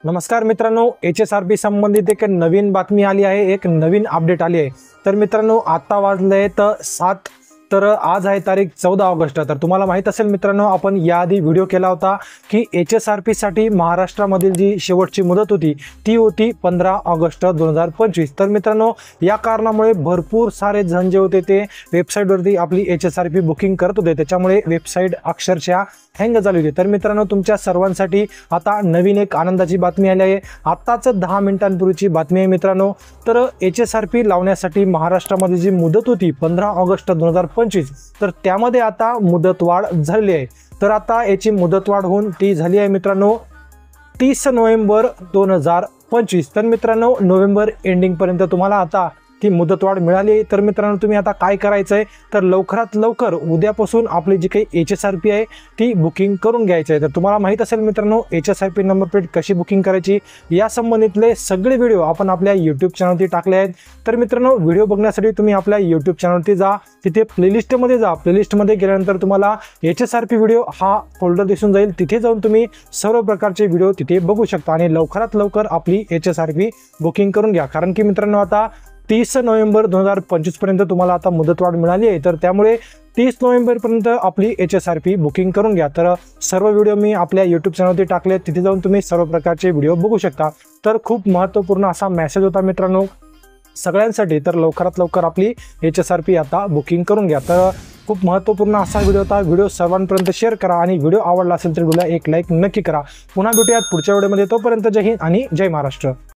नमस्कार मित्रांनो, HSRP संबंधित एक नवीन बातमी आली आहे, एक नवीन अपडेट आली आहे। तर मित्रांनो आता वाजले तर 7, तर आज आहे तारीख 14 ऑगस्ट। तर तुम्हाला माहित असेल मित्रांनो, आपण याआधी व्हिडिओ केला होता की HSRP साठी महाराष्ट्रामधील जी शेवटची मुदत होती ती होती 15 ऑगस्ट 2025। तर मित्रांनो या कारणामुळे भरपूर सारे जण जे होते ते वेबसाईटवरती आपली HSRP बुकिंग करत होते, त्याच्यामुळे वेबसाईट अक्षरशः हँग झाली होती। तर मित्रांनो तुमच्या सर्वांसाठी आता नवीन एक आनंदाची बातमी आली आहे। आताच 10 मिनिटांपूर्वीची बातमी आहे मित्रांनो। तर HSRP लावण्यासाठी महाराष्ट्रामध्ये जी मुदत होती 15 ऑगस्ट 2025, तर त्यामध्ये आता मुदतवाढ झाली आहे। तर आता याची मुदतवाढ होऊन ती झाली आहे मित्रांनो 30 नोव्हेंबर 2025। तर मित्रांनो नोव्हेंबर एंडिंग पर्यंत तुम्हाला आता ती मुदतवाढ मिळाली। तर मित्रांनो तुम्ही आता काय करायचं आहे, तर लवकरात लवकर उद्यापासून आपली जी काही HSRP आहे ती बुकिंग करून घ्यायची आहे। तर तुम्हाला माहित असेल मित्रांनो HSRP नंबर प्लेट कशी बुकिंग करायची या संबंधितले सगळे व्हिडिओ आपण आपल्या YouTube चॅनलवरती टाकले आहेत। तर मित्रांनो व्हिडिओ बघण्यासाठी तुम्ही आपल्या YouTube चॅनलवरती जा, तिथे प्लेलिस्टमध्ये जा। प्लेलिस्टमध्ये गेल्यानंतर तुम्हाला HSRP व्हिडिओ हा फोल्डर दिसून जाईल, तिथे जाऊन तुम्ही सर्व प्रकारचे व्हिडिओ तिथे बघू शकता आणि लवकरात लवकर आपली HSRP बुकिंग करून घ्या। कारण की मित्रांनो आता 30 नोव्हेंबर 2025 पर्यंत तुम्हाला आता मुदतवाढ मिळाली आहे। तर त्यामुळे 30 नोव्हेंबर पर्यंत आपली HSRP बुकिंग करून घ्या। तर सर्व व्हिडिओ मी आपल्या YouTube चॅनलवरती टाकले, तिथे जाऊन तुम्ही सर्व प्रकारचे व्हिडिओ बघू शकता। तर खूप महत्त्वपूर्ण असा मेसेज होता मित्रांनो सगळ्यांसाठी। तर लवकरात लवकर आपली HSRP आता बुकिंग करून घ्या। तर खूप महत्त्वपूर्ण असा व्हिडिओ होता। व्हिडिओ सर्वांपर्यंत शेअर करा आणि व्हिडिओ आवडला असेल तर व्हिडिओला एक लाईक नक्की करा। पुन्हा भेटूयात पुढच्या व्हिडिओमध्ये, तोपर्यंत जय हिंद आणि जय महाराष्ट्र।